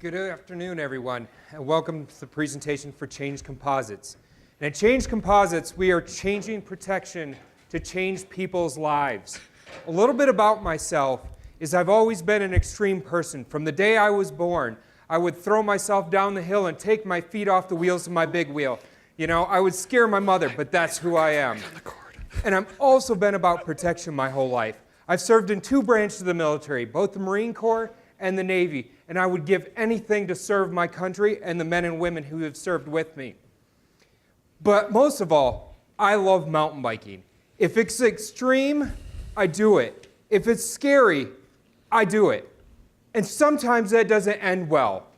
Good afternoon, everyone, and welcome to the presentation for Change Composites. And at Change Composites, we are changing protection to change people's lives. A little bit about myself is I've always been an extreme person. From the day I was born, I would throw myself down the hill and take my feet off the wheels of my big wheel. You know, I would scare my mother, but that's who I am. And I've also been about protection my whole life. I've served in two branches of the military, both the Marine Corps and the Navy, and I would give anything to serve my country and the men and women who have served with me. But most of all, I love mountain biking. If it's extreme, I do it. If it's scary, I do it. And sometimes that doesn't end well.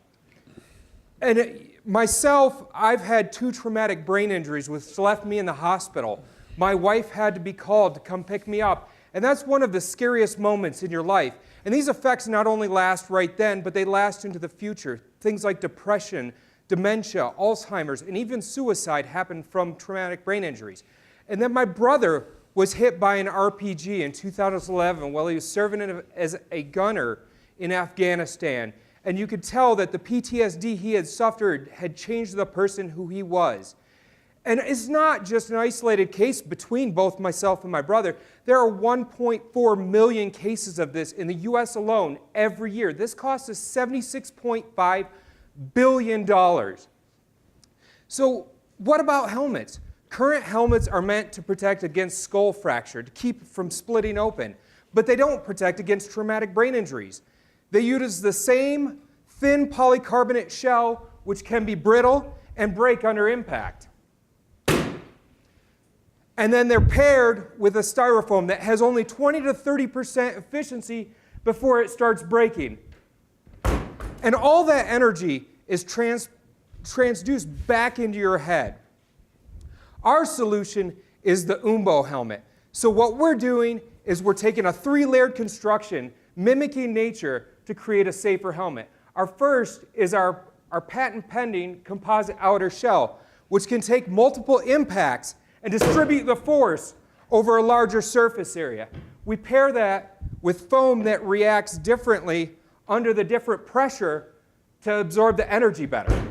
And myself, I've had 2 traumatic brain injuries which left me in the hospital. My wife had to be called to come pick me up. And that's one of the scariest moments in your life. And these effects not only last right then, but they last into the future. Things like depression, dementia, Alzheimer's, and even suicide happen from traumatic brain injuries. And then my brother was hit by an RPG in 2011 while he was serving as a gunner in Afghanistan. And you could tell that the PTSD he had suffered had changed the person who he was. And it's not just an isolated case between both myself and my brother. There are 1.4 million cases of this in the US alone every year. This costs us $76.5 billion. So what about helmets? Current helmets are meant to protect against skull fracture, to keep it from splitting open. But they don't protect against traumatic brain injuries. They use the same thin polycarbonate shell, which can be brittle and break under impact. And then they're paired with a styrofoam that has only 20 to 30% efficiency before it starts breaking. And all that energy is transduced back into your head. Our solution is the UMBO helmet. So what we're doing is we're taking a 3-layered construction, mimicking nature, to create a safer helmet. Our first is our patent-pending composite outer shell, which can take multiple impacts and distribute the force over a larger surface area. We pair that with foam that reacts differently under the different pressure to absorb the energy better.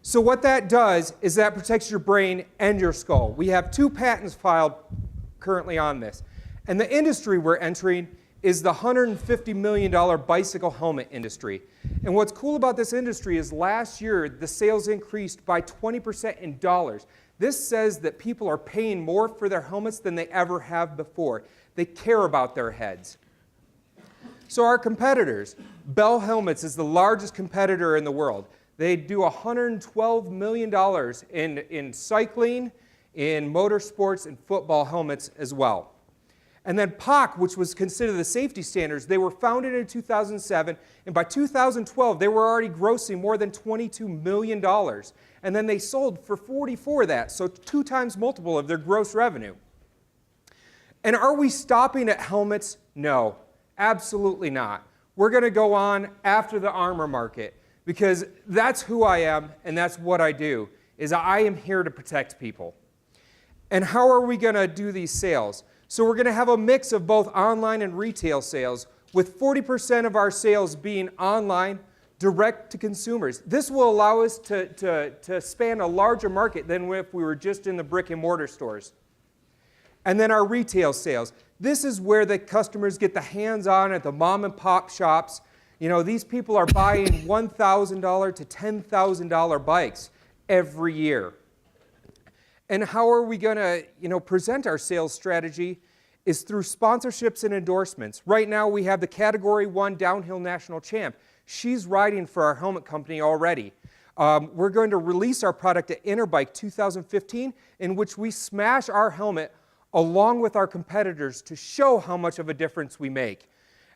So what that does is that protects your brain and your skull. We have 2 patents filed currently on this. And the industry we're entering is the $150 million bicycle helmet industry. And what's cool about this industry is last year the sales increased by 20% in dollars. This says that people are paying more for their helmets than they ever have before. They care about their heads. So our competitors, Bell Helmets is the largest competitor in the world. They do $112 million in cycling, in motorsports, and football helmets as well. And then POC, which was considered the safety standards, they were founded in 2007, and by 2012, they were already grossing more than $22 million. And then they sold for 44 of that, so 2 times multiple of their gross revenue. And are we stopping at helmets? No, absolutely not. We're going to go on after the armor market, because that's who I am, and that's what I do, is I am here to protect people. And how are we going to do these sales? So we're going to have a mix of both online and retail sales, with 40% of our sales being online, direct to consumers. This will allow us to span a larger market than if we were just in the brick and mortar stores. And then our retail sales. This is where the customers get the hands-on at the mom and pop shops. You know, these people are buying $1,000 to $10,000 bikes every year. And how are we going to, present our sales strategy is through sponsorships and endorsements. Right now we have the Category 1 downhill national champ. She's riding for our helmet company already. We're going to release our product at Interbike 2015, in which we smash our helmet along with our competitors to show how much of a difference we make.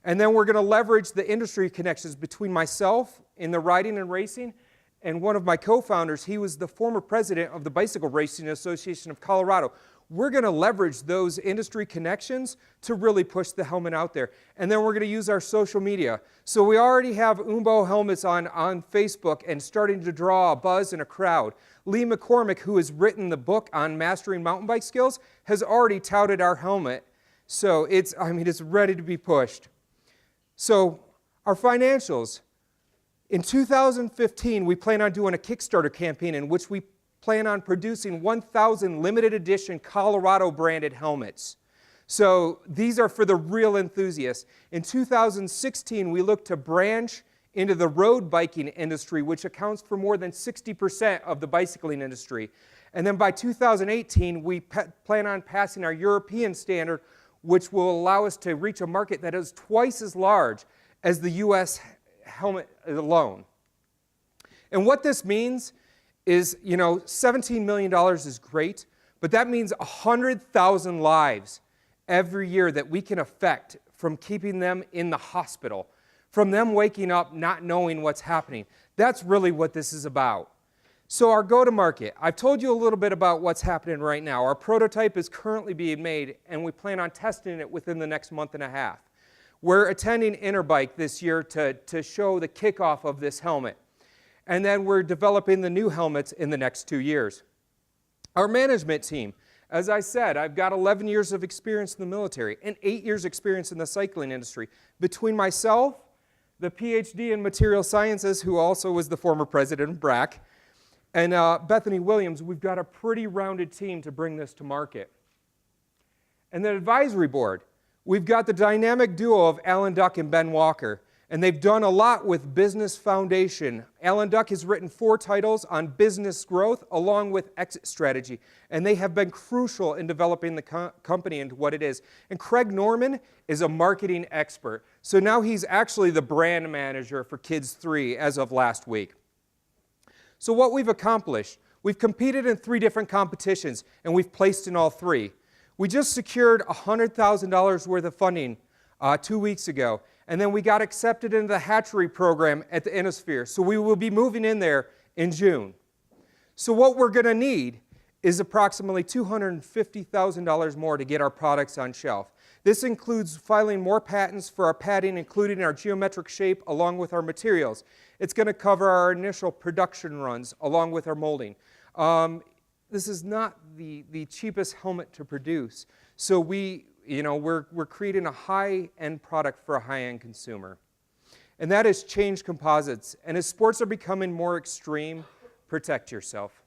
And then we're going to leverage the industry connections between myself in the riding and racing and one of my co-founders. He was the former president of the Bicycle Racing Association of Colorado. We're going to leverage those industry connections to really push the helmet out there. And then we're going to use our social media. So we already have UMBO helmets on Facebook and starting to draw a buzz and a crowd. Lee McCormick, who has written the book on mastering mountain bike skills, has already touted our helmet. So it's ready to be pushed. So our financials. In 2015, we plan on doing a Kickstarter campaign in which we plan on producing 1,000 limited edition Colorado branded helmets. So these are for the real enthusiasts. In 2016, we look to branch into the road biking industry, which accounts for more than 60% of the bicycling industry. And then by 2018, we plan on passing our European standard, which will allow us to reach a market that is twice as large as the US helmet alone. And what this means is, $17 million is great, but that means 100,000 lives every year that we can affect from keeping them in the hospital, from them waking up not knowing what's happening. That's really what this is about. So our go-to-market, I've told you a little bit about what's happening right now. Our prototype is currently being made, and we plan on testing it within the next month and a half. We're attending Interbike this year to show the kickoff of this helmet. And then we're developing the new helmets in the next 2 years. Our management team, as I said, I've got 11 years of experience in the military and 8 years experience in the cycling industry. Between myself, the PhD in material sciences, who also was the former president of BRAC, and Bethany Williams, we've got a pretty rounded team to bring this to market. And the advisory board, we've got the dynamic duo of Alan Duck and Ben Walker, and they've done a lot with Business Foundation. Alan Duck has written 4 titles on business growth along with exit strategy, and they have been crucial in developing the company into what it is. And Craig Norman is a marketing expert, so now he's actually the brand manager for Kids 3 as of last week. So what we've accomplished, we've competed in 3 different competitions, and we've placed in all 3. We just secured $100,000 worth of funding 2 weeks ago, and then we got accepted into the hatchery program at the Innosphere, so we will be moving in there in June. So what we're going to need is approximately $250,000 more to get our products on shelf. This includes filing more patents for our padding, including our geometric shape along with our materials. It's going to cover our initial production runs along with our molding. This is not the cheapest helmet to produce, so we're creating a high-end product for a high-end consumer. And that has changed Composites. And as sports are becoming more extreme, protect yourself.